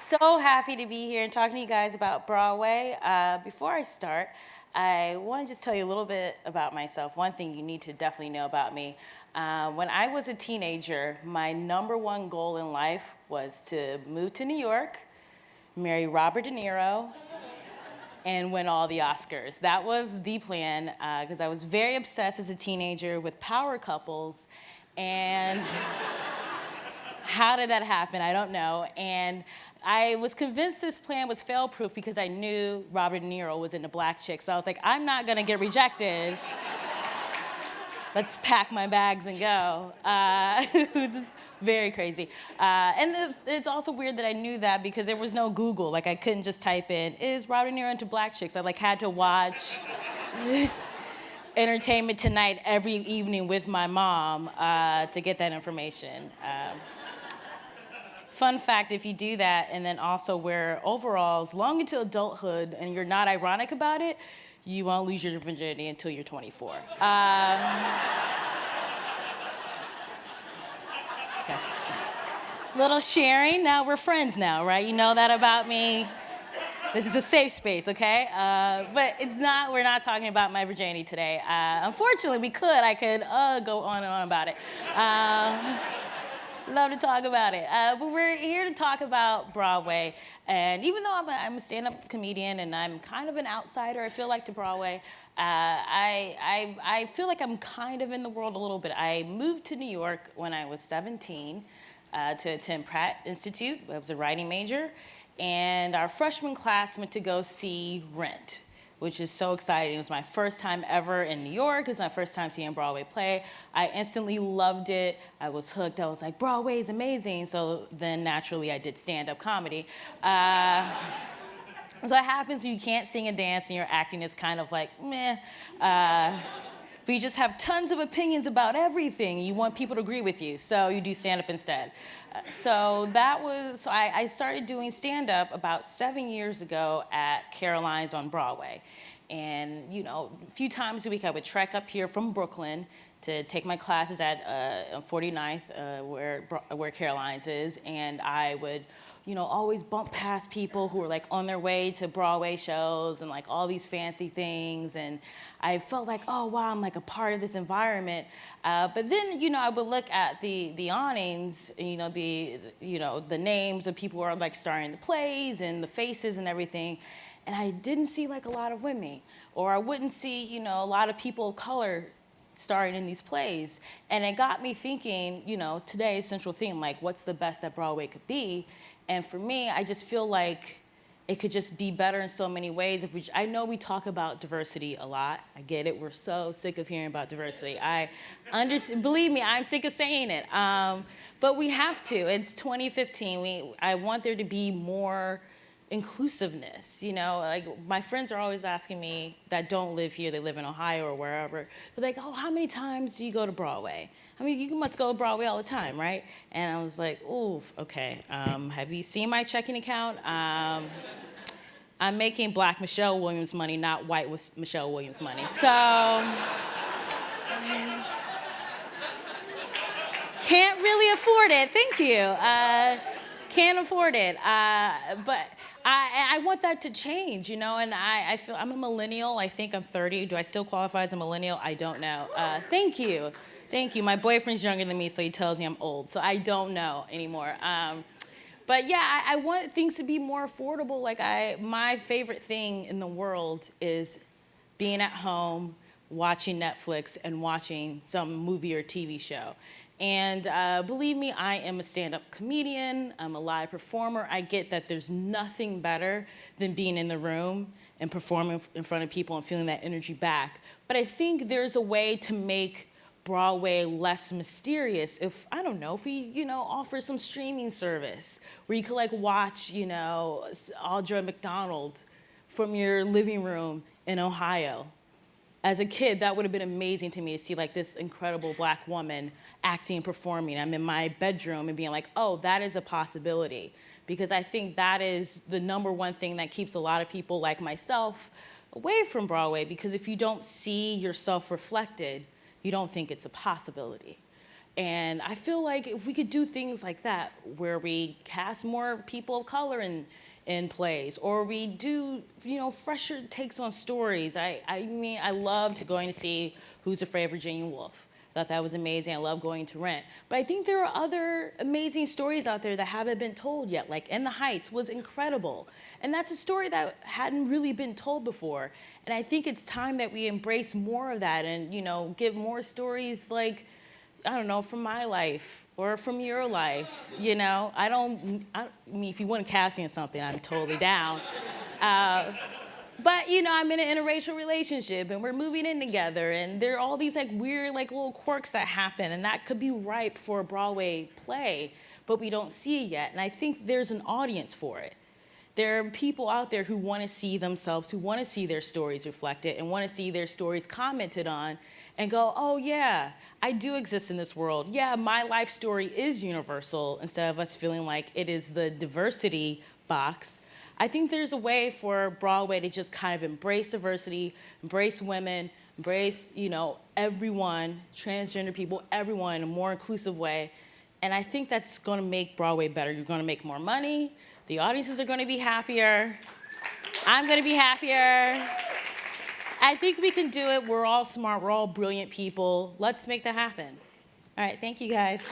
So happy to be here and talking to you guys about Broadway. Before I start, I want to just tell you a little bit about myself. One thing you need to definitely know about me. When I was a teenager, my #1 goal in life was to move to New York, marry Robert De Niro, and win all the Oscars. That was the plan, because I was very obsessed as a teenager with power couples, and how did that happen? I don't know. And I was convinced this plan was fail-proof because I knew Robert De Niro was into black chicks. So I was like, I'm not gonna get rejected. Let's pack my bags and go. It's very crazy. It's also weird that I knew that because there was no Google. Like I couldn't just type in, is Robert De Niro into black chicks? I had to watch Entertainment Tonight every evening with my mom to get that information. Fun fact, if you do that and then also wear overalls long into adulthood and you're not ironic about it, you won't lose your virginity until you're 24. That's a little sharing. Now we're friends now, right? You know that about me. This is a safe space, okay? But we're not talking about my virginity today. Unfortunately, we could. I could go on and on about it. Love to talk about it. But we're here to talk about Broadway. And even though I'm a stand-up comedian and I'm kind of an outsider, I feel like, to Broadway, I feel like I'm kind of in the world a little bit. I moved to New York when I was 17 to attend Pratt Institute. I was a writing major. And our freshman class went to go see Rent, which is so exciting. It was my first time ever in New York. It was my first time seeing a Broadway play. I instantly loved it. I was hooked. I was like, Broadway is amazing. So then naturally I did stand-up comedy. So it happens you can't sing and dance and your acting is kind of like, meh. But you just have tons of opinions about everything. You want people to agree with you, so you do stand-up instead. So I started doing stand-up about 7 years ago at Caroline's on Broadway. And a few times a week I would trek up here from Brooklyn to take my classes at 49th, where Caroline's is, and I would always bump past people who were on their way to Broadway shows and all these fancy things. And I felt like, oh, wow, I'm a part of this environment. But then, I would look at the awnings, the names of people who are starring the plays and the faces and everything. And I didn't see a lot of women, or I wouldn't see, a lot of people of color starring in these plays. And it got me thinking, today's central theme, what's the best that Broadway could be? And for me, I just feel like it could just be better in so many ways. I know we talk about diversity a lot. I get it. We're so sick of hearing about diversity. Believe me, I'm sick of saying it. But we have to. It's 2015. I want there to be more inclusiveness. My friends are always asking me that don't live here, they live in Ohio or wherever. They're like, oh, how many times do you go to Broadway? I mean, you must go to Broadway all the time, right? And I was like, ooh, okay. Have you seen my checking account? I'm making black Michelle Williams money, not white Michelle Williams money. So, can't really afford it, thank you. Can't afford it, but I want that to change, and I feel I'm a millennial. I think I'm 30. Do I still qualify as a millennial? I don't know. Thank you. My boyfriend's younger than me, so he tells me I'm old, so I don't know anymore. But yeah, I want things to be more affordable. My favorite thing in the world is being at home, watching Netflix, and watching some movie or TV show. And believe me, I am a stand-up comedian. I'm a live performer. I get that there's nothing better than being in the room and performing in front of people and feeling that energy back. But I think there's a way to make Broadway less mysterious if we, offer some streaming service where you could watch, Audra McDonald from your living room in Ohio. As a kid, that would have been amazing to me to see this incredible black woman acting and performing. I'm in my bedroom and being like, oh, that is a possibility. Because I think that is the #1 thing that keeps a lot of people like myself away from Broadway, because if you don't see yourself reflected, you don't think it's a possibility. And I feel like if we could do things like that, where we cast more people of color in plays, or we do, fresher takes on stories. I mean, I loved going to see Who's Afraid of Virginia Woolf. I thought that was amazing. I love going to Rent. But I think there are other amazing stories out there that haven't been told yet. Like In the Heights was incredible. And that's a story that hadn't really been told before. And I think it's time that we embrace more of that and, give more stories like, I don't know, from my life or from your life, I mean, if you want to cast me in something, I'm totally down. But, I'm in an interracial relationship and we're moving in together and there are all these like weird like little quirks that happen and that could be ripe for a Broadway play, but we don't see it yet. And I think there's an audience for it. There are people out there who want to see themselves, who want to see their stories reflected and want to see their stories commented on and go, oh yeah, I do exist in this world. Yeah, my life story is universal instead of us feeling like it is the diversity box. I think there's a way for Broadway to just kind of embrace diversity, embrace women, embrace, everyone, transgender people, everyone in a more inclusive way. And I think that's going to make Broadway better. You're going to make more money. The audiences are going to be happier. I'm going to be happier. I think we can do it. We're all smart. We're all brilliant people. Let's make that happen. All right, thank you guys.